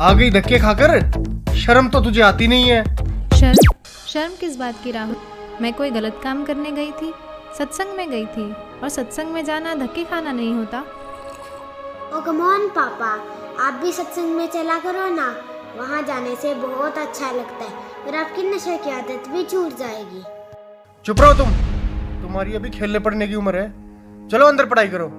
आ गई धक्के खाकर। शर्म तो तुझे आती नहीं है। शर्म किस बात की राहुल? मैं कोई गलत काम करने गई थी? सत्संग में गई थी, और सत्संग में जाना धक्के खाना नहीं होता। ओ कम ऑन पापा, आप भी सत्संग में चला करो ना। वहाँ जाने से बहुत अच्छा लगता है और आपकी नशे की आदत भी छूट जाएगी। चुप रहो तुम। तुम्हारी अभी खेलने पड़ने की उम्र है। चलो अंदर पढ़ाई करो।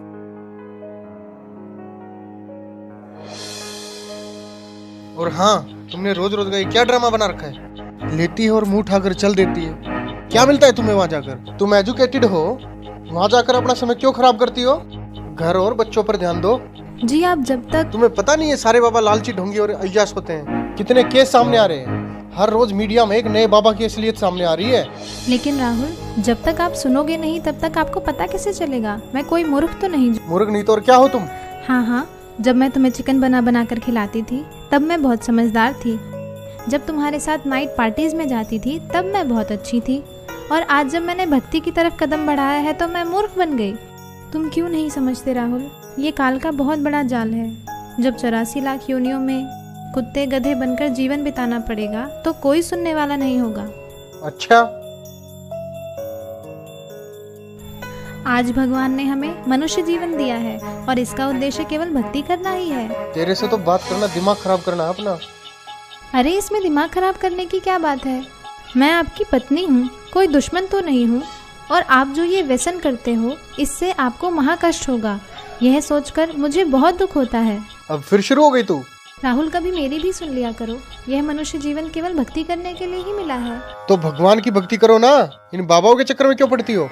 और हाँ, तुमने रोज रोज का ये क्या ड्रामा बना रखा है? लेती है और मुंह उठाकर चल देती है। क्या मिलता है तुम्हें वहां जाकर? तुम एजुकेटेड हो, वहां जाकर अपना समय क्यों खराब करती हो? घर और बच्चों पर ध्यान दो। जी आप जब तक तुम्हें पता नहीं है सारे बाबा लालची ढोंगी और अय्याश होते हैं। कितने केस सामने आ रहे हैं। हर रोज मीडिया में एक नए बाबा की असलियत सामने आ रही है। लेकिन राहुल, जब तक आप सुनोगे नहीं तब तक आपको पता कैसे चलेगा? मैं कोई मूर्ख तो नहीं। मूर्ख नहीं तो और क्या हो तुम? हाँ, जब मैं तुम्हें चिकन बना कर खिलाती थी तब मैं बहुत समझदार थी। जब तुम्हारे साथ नाइट पार्टीज में जाती थी तब मैं बहुत अच्छी थी। और आज जब मैंने भक्ति की तरफ कदम बढ़ाया है तो मैं मूर्ख बन गई। तुम क्यों नहीं समझते राहुल? ये काल का बहुत बड़ा जाल है। जब 84 लाख योनियों में कुत्ते गधे बनकर जीवन बिताना पड़ेगा तो कोई सुनने वाला नहीं होगा। अच्छा, आज भगवान ने हमें मनुष्य जीवन दिया है और इसका उद्देश्य केवल भक्ति करना ही है। तेरे से तो बात करना दिमाग खराब करना है अपना। अरे इसमें दिमाग खराब करने की क्या बात है? मैं आपकी पत्नी हूँ, कोई दुश्मन तो नहीं हूँ। और आप जो ये व्यसन करते हो इससे आपको महाकष्ट होगा, यह सोचकर मुझे बहुत दुख होता है। अब फिर शुरू हो गई तू। राहुल, कभी मेरी भी सुन लिया करो। यह मनुष्य जीवन केवल भक्ति करने के लिए ही मिला है। तो भगवान की भक्ति करो ना, इन बाबाओं के चक्कर में क्यों पड़ती हो?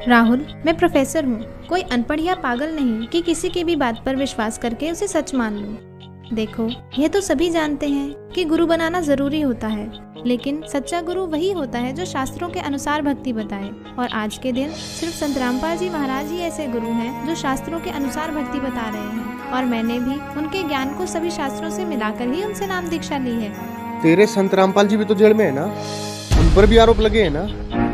राहुल, मैं प्रोफेसर हूँ, कोई अनपढ़ या पागल नहीं कि किसी की भी बात पर विश्वास करके उसे सच मान लूं। देखो, यह तो सभी जानते हैं कि गुरु बनाना जरूरी होता है, लेकिन सच्चा गुरु वही होता है जो शास्त्रों के अनुसार भक्ति बताए। और आज के दिन सिर्फ संत रामपाल जी महाराज ही ऐसे गुरु हैं जो शास्त्रों के अनुसार भक्ति बता रहे हैं। और मैंने भी उनके ज्ञान को सभी शास्त्रों से मिलाकर ही उनसे नाम दीक्षा ली है। तेरे संत रामपाल जी भी तो जेल में है ना, उन पर भी आरोप लगे है ना।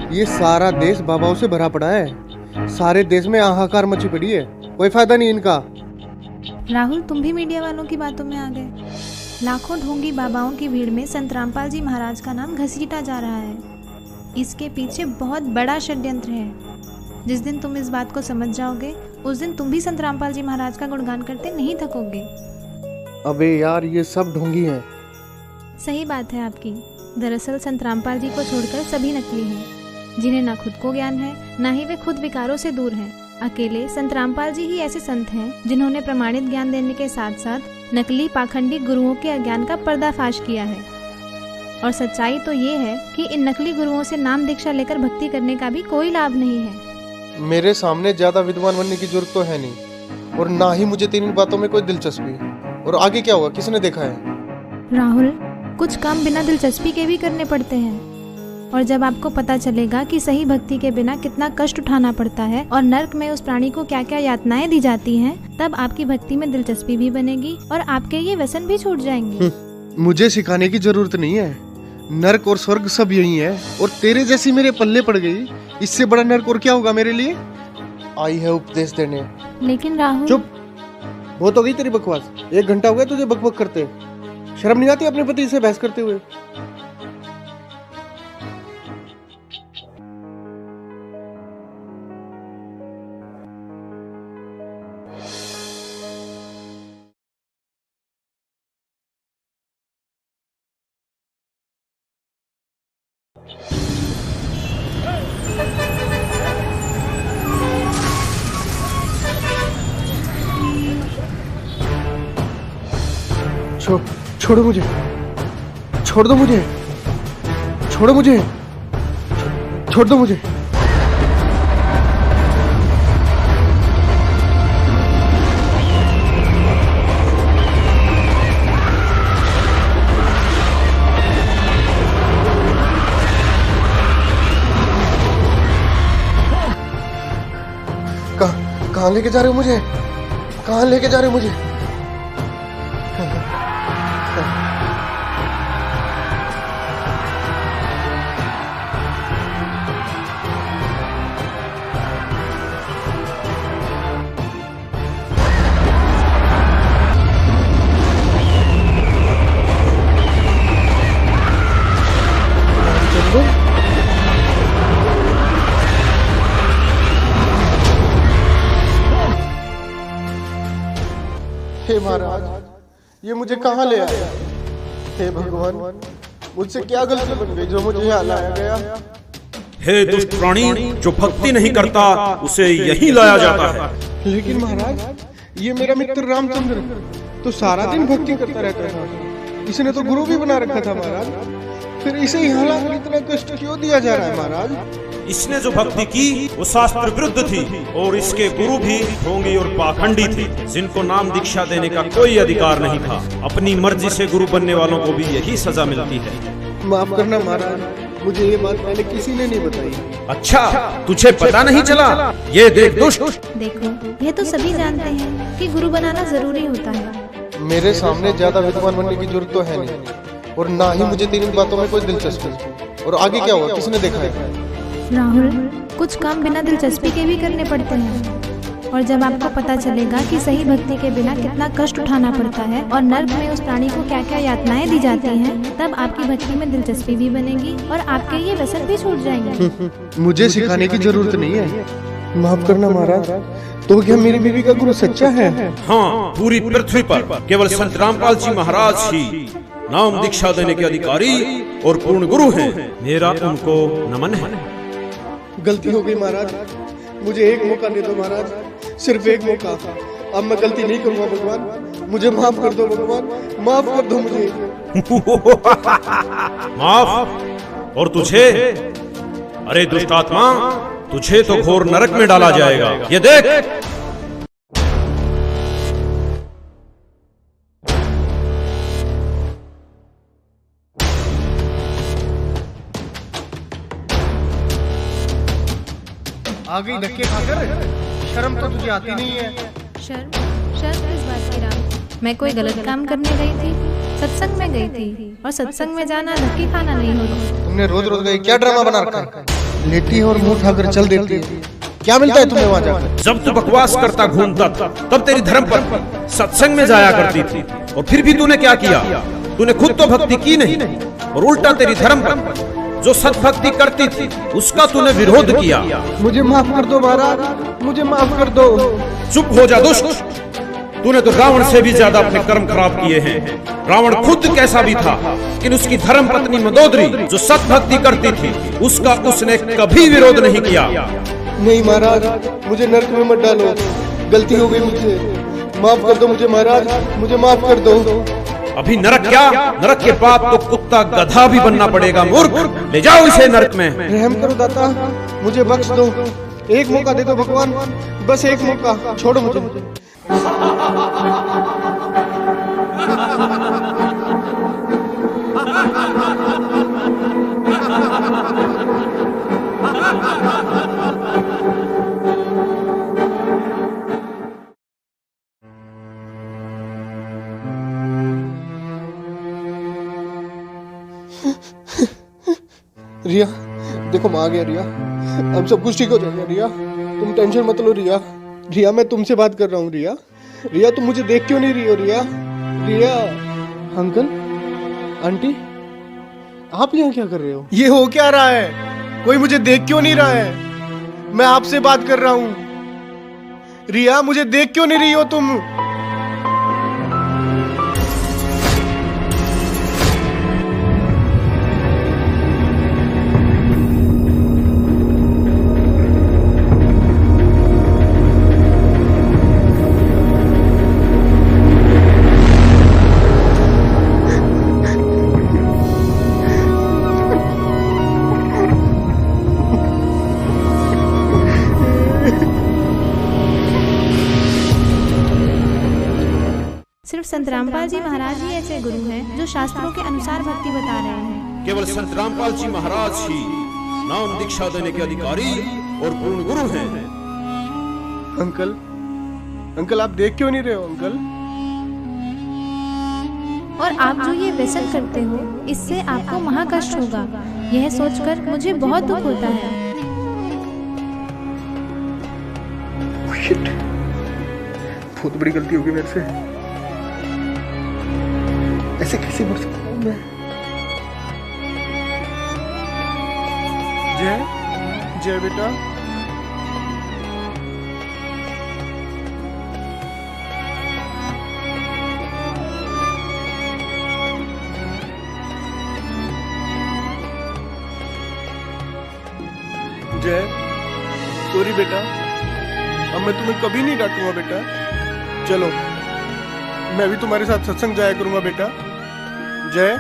ये सारा देश बाबाओं से भरा पड़ा है। सारे देश में हाहाकार मची पड़ी है, कोई फायदा नहीं इनका। राहुल, तुम भी मीडिया वालों की बातों में आ गए। लाखों ढोंगी बाबाओं की भीड़ में संत रामपाल जी महाराज का नाम घसीटा जा रहा है। इसके पीछे बहुत बड़ा षड्यंत्र है। जिस दिन तुम इस बात को समझ जाओगे उस दिन तुम भी संत रामपाल जी महाराज का गुणगान करते नहीं थकोगे। अबे यार, ये सब ढोंगी हैं। सही बात है आपकी। दरअसल संत रामपाल जी को छोड़कर सभी नकली हैं, जिन्हें ना खुद को ज्ञान है ना ही वे खुद विकारों से दूर हैं। अकेले संत रामपाल जी ही ऐसे संत हैं जिन्होंने प्रमाणित ज्ञान देने के साथ साथ नकली पाखंडी गुरुओं के अज्ञान का पर्दाफाश किया है। और सच्चाई तो ये है कि इन नकली गुरुओं से नाम दीक्षा लेकर भक्ति करने का भी कोई लाभ नहीं है। मेरे सामने ज्यादा विद्वान बनने की जरूरत तो है नहीं, और ना ही मुझे तेरी बातों में कोई दिलचस्पी। और आगे क्या होगा किसने देखा है? राहुल, कुछ काम बिना दिलचस्पी के भी करने पड़ते हैं। और जब आपको पता चलेगा कि सही भक्ति के बिना कितना कष्ट उठाना पड़ता है और नर्क में उस प्राणी को क्या क्या यातनाएं दी जाती हैं, तब आपकी भक्ति में दिलचस्पी भी बनेगी और आपके ये व्यसन भी छूट जाएंगे। मुझे सिखाने की जरूरत नहीं है। नर्क और स्वर्ग सब यही है, और तेरे जैसी मेरे पल्ले पड़ गई, इससे बड़ा नर्क और क्या होगा मेरे लिए? आई है उपदेश देने। लेकिन राहुल, चुप, बहुत हो गई तेरी बकवास। 1 घंटा हो गया तुझे बकबक करते। शर्म नहीं आती अपने पति से बहस करते हुए? छोड़ो मुझे, छोड़ दो मुझे, छोड़ो मुझे, छोड़ दो मुझे। कहाँ लेके जा रहे हो मुझे? कहाँ लेके जा रहे हो मुझे? हे महाराज, ये मुझे कहाँ ले आया? हे भगवान, मुझसे क्या गलती बन गई जो मुझे यहाँ लाया गया? हे दुष्ट प्राणी, जो भक्ति नहीं करता उसे यही लाया जाता है। लेकिन महाराज, ये मेरा मित्र रामचंद्र तो सारा दिन भक्ति करता रहता था। इसने तो गुरु भी बना रखा था महाराज, फिर इसे यहाँ लाकर इतना कष्ट क्यों दिया जा रहा है महाराज? इसने जो भक्ति की वो शास्त्र विरुद्ध थी और इसके गुरु भी ढोंगी और पाखंडी थे, जिनको नाम दीक्षा देने का कोई अधिकार नहीं था। अपनी मर्जी से गुरु बनने वालों को भी यही सजा मिलती है। माफ करना महाराज, मुझे ये बात पहले किसी ने नहीं बताई। अच्छा, तुझे पता नहीं चला? ये देख दुष्ट। देखो, ये तो सभी जानते हैं कि गुरु बनाना जरूरी होता है। मेरे सामने ज्यादा विद्वान बनने की जरूरत तो है नहीं, और ना ही मुझे तेरी बातों में कोई दिलचस्पी। और आगे क्या हुआ, किसने देखा है? राहुल, कुछ काम बिना दिलचस्पी के भी करने पड़ते हैं, और जब आपको पता चलेगा कि सही भक्ति के बिना कितना कष्ट उठाना पड़ता है और नर्क में उस प्राणी को क्या क्या यातनाएं दी जाती हैं, तब आपकी भक्ति में दिलचस्पी भी बनेगी और आपके ये व्यसन भी छूट जाएंगे। मुझे सिखाने की जरूरत नहीं है। माफ करना महाराज, तो क्या मेरी बीवी का गुरु सच्चा है? हाँ, पूरी पृथ्वी पर केवल संत रामपाल जी महाराज ही नाम दीक्षा देने के अधिकारी और पूर्ण गुरु हैं। मेरा उनको नमन है। गलती हो गई महाराज, मुझे एक मौका दे दो महाराज, सिर्फ एक मौका। अब मैं गलती नहीं करूंगा भगवान, मुझे माफ कर दो भगवान, माफ कर दो मुझे। माफ? और तुझे? अरे दुष्ट आत्मा, तुझे तो घोर नरक में डाला जाएगा। ये देख। आ गई धक्के खाकर, शर्म तो तुझे आती नहीं है। शर्म किस बात की राम? मैं कोई गलत काम करने गई थी? सत्संग में गई थी, और सत्संग में जाना धक्के खाना नहीं होता। तुमने रोज रोज का क्या ड्रामा बना रखा है? लेटी और मुंह उठाकर चल देती है। क्या मिलता है तुम्हें वहाँ जाकर? जब तू बकवास करता घूमता तब तेरी धर्म पर सत्संग में जाया करती थी, और फिर भी तूने क्या किया? तूने खुद तो भक्ति की नहीं, और उल्टा तेरी धर्म पर जो सत्भक्ति करती थी उसका तूने विरोध किया। मुझे माफ कर दो महाराज, मुझे माफ कर दो। चुप हो जा दुष्ट। तूने तो रावण से भी ज्यादा अपने कर्म खराब किए हैं। रावण खुद कैसा भी था, लेकिन उसकी धर्म पत्नी मंदोदरी जो सत्भक्ति करती थी उसका उसने कभी विरोध नहीं किया। नहीं महाराज, मुझे नरक में मत डालो, गलती हो गई मुझसे, माफ कर दो मुझे महाराज, मुझे माफ कर दो। अभी नरक क्या, नरक के बाद तो कुत्ता गधा भी बनना पड़ेगा। मूर्ख, ले जाओ इसे नरक में। रहम करो दाता, मुझे बख्श दो, एक मौका दे दो भगवान, बस एक मौका, छोड़ो मुझे। रिया, देखो मैं आ गया रिया, अब सब कुछ ठीक हो जाएगा रिया, तुम टेंशन मत लो रिया। रिया, मैं तुमसे बात कर रहा हूँ रिया। रिया, तुम मुझे देख क्यों नहीं रही हो रिया? रिया, अंकल, आंटी, आप यहाँ क्या कर रहे हो? ये हो क्या रहा है? कोई मुझे देख क्यों नहीं रहा है? मैं आपसे बात कर रहा हूँ। रिया, मुझे देख क्यों नहीं रही हो तुम? सिर्फ संत रामपाल जी महाराज ही ऐसे गुरु हैं जो शास्त्रों के अनुसार भक्ति बता रहे हैं। केवल संत रामपाल जी महाराज ही नाम दीक्षा देने के अधिकारी और पूर्ण गुरु हैं। अंकल, अंकल आप देख क्यों नहीं रहे हो अंकल? और आप जो ये व्यसन करते हो इससे आपको महाकष्ट होगा। यह सोचकर मुझे बहुत दुख होता है। शिट, बहुत बड़ी गलती होगी मेरे से। ऐसे कैसे मर सकता हूँ मैं? जय जय बेटा, जय सॉरी बेटा, अब मैं तुम्हें कभी नहीं डांटूंगा बेटा। चलो मैं भी तुम्हारे साथ सत्संग जाया करूंगा बेटा। जय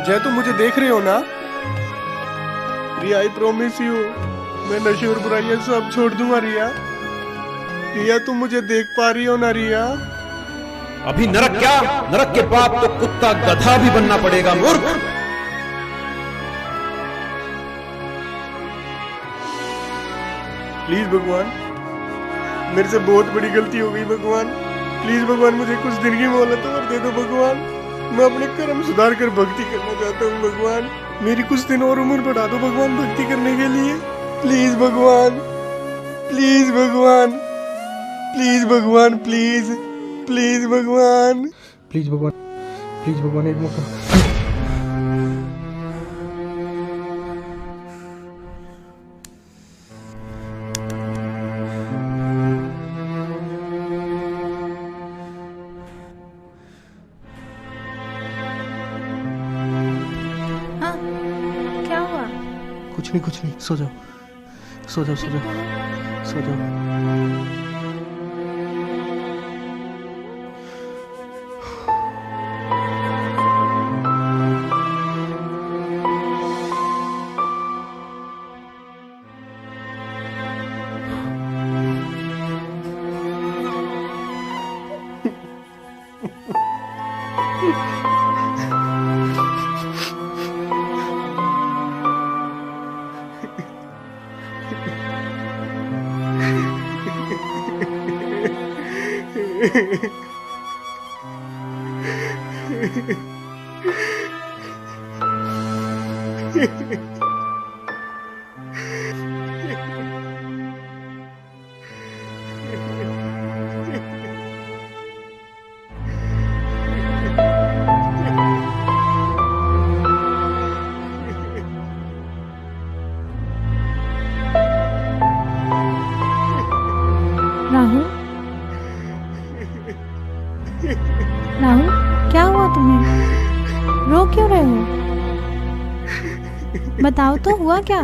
जय तुम मुझे देख रहे हो ना? रिया आई प्रॉमिस यू, मैं नशे और बुराइयां सब छोड़ दूंगा रिया। रिया तुम मुझे देख पा रही हो ना रिया? अभी नरक क्या, नरक के बाद तो कुत्ता गधा भी बनना पड़ेगा मूर्ख। प्लीज भगवान, मेरे से बहुत बड़ी गलती हो गई भगवान। प्लीज भगवान मुझे कुछ दिन की मोहलत और दे दो भगवान। मैं अपने कर्म सुधार कर भक्ति करना चाहता हूँ भगवान। मेरी कुछ दिन और उम्र बढ़ा दो भगवान भक्ति करने के लिए। प्लीज भगवान, प्लीज भगवान, प्लीज भगवान, प्लीज प्लीज भगवान, प्लीज भगवान, प्लीज भगवान एक मौका। क्या हुआ? कुछ नहीं, सो जाओ सो जाओ सो जाओ सो जाओ। राहुल, राहुल क्या हुआ तुम्हें? रो क्यों रहे हो? बताओ तो हुआ क्या?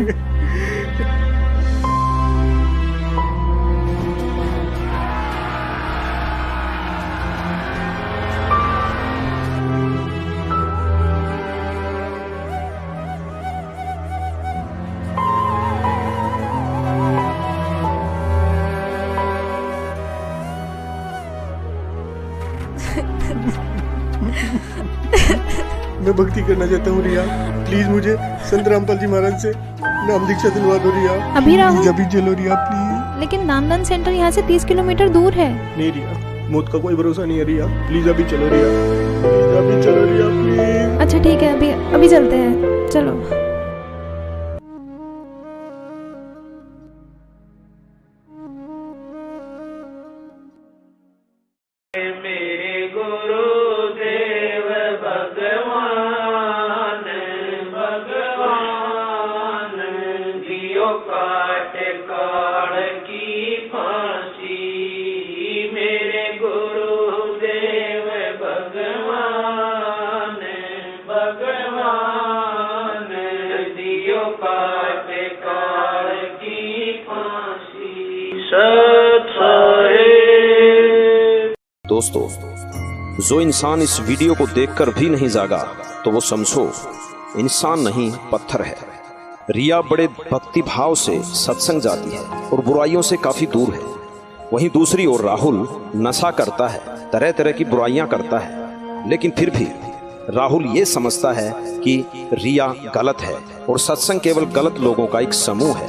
मैं भक्ति करना चाहता हूँ रिया। प्लीज मुझे संत रामपाल जी महाराज से नाम दीक्षा दिलवा दो रिया। अभी राहुल, अभी चलो रिया प्लीज। लेकिन नामदान सेंटर यहाँ से 30 किलोमीटर दूर है। नहीं रिया, मौत का कोई भरोसा नहीं है रिया। प्लीज अभी चलो रिया, प्लीज अभी चलो रिया प्लीज। अच्छा ठीक है, अभी चलते हैं, चलो। दोस्तों, जो इंसान इस वीडियो को देखकर भी नहीं जागा तो वो समझो इंसान नहीं पत्थर है। रिया बड़े भक्ति भाव से सत्संग जाती है और बुराइयों से काफी दूर है। वहीं दूसरी ओर राहुल नशा करता है, तरह तरह की बुराइयां करता है, लेकिन फिर भी राहुल ये समझता है कि रिया गलत है और सत्संग केवल गलत लोगों का एक समूह है।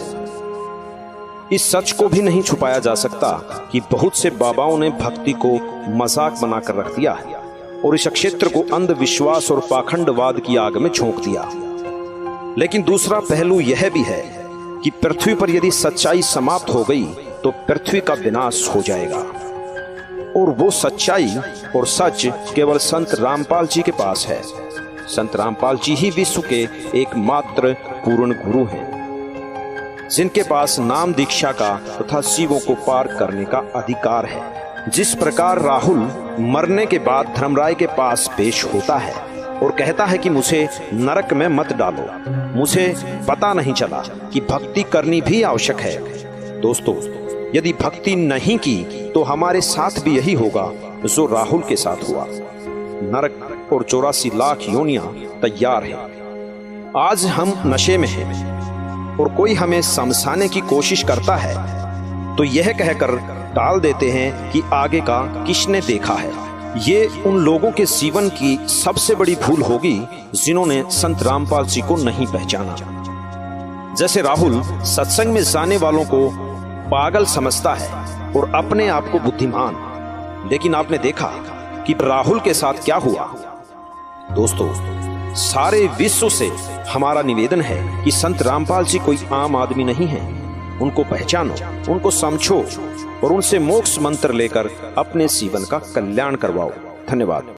इस सच को भी नहीं छुपाया जा सकता कि बहुत से बाबाओं ने भक्ति को मजाक बनाकर रख दिया है और इस क्षेत्र को अंधविश्वास और पाखंडवाद की आग में झोंक दिया। लेकिन दूसरा पहलू यह भी है कि पृथ्वी पर यदि सच्चाई समाप्त हो गई तो पृथ्वी का विनाश हो जाएगा, और वो सच्चाई और सच केवल संत रामपाल जी के पास है। संत रामपाल जी ही विश्व के एकमात्र पूर्ण गुरु हैं, जिनके पास नाम दीक्षा का तथा शिवों को पार करने का अधिकार है। जिस प्रकार राहुल मरने के बाद धर्मराय के पास पेश होता है और कहता है कि मुझे नरक में मत डालो, मुझे पता नहीं चला कि भक्ति करनी भी आवश्यक है। दोस्तों, यदि भक्ति नहीं की तो हमारे साथ भी यही होगा जो राहुल के साथ हुआ। नरक और 84 लाख योनियां तैयार हैं। आज हम नशे में हैं और कोई हमें समझाने की कोशिश करता है तो यह कहकर टाल देते हैं कि आगे का किसने देखा है। ये उन लोगों के जीवन की सबसे बड़ी भूल होगी जिन्होंने संत रामपाल जी को नहीं पहचाना। जैसे राहुल सत्संग में जाने वालों को पागल समझता है और अपने आप को बुद्धिमान, लेकिन आपने देखा कि राहुल के साथ क्या हुआ। दोस्तों, सारे विश्व से हमारा निवेदन है कि संत रामपाल जी कोई आम आदमी नहीं है। उनको पहचानो, उनको समझो और उनसे मोक्ष मंत्र लेकर अपने जीवन का कल्याण करवाओ। धन्यवाद।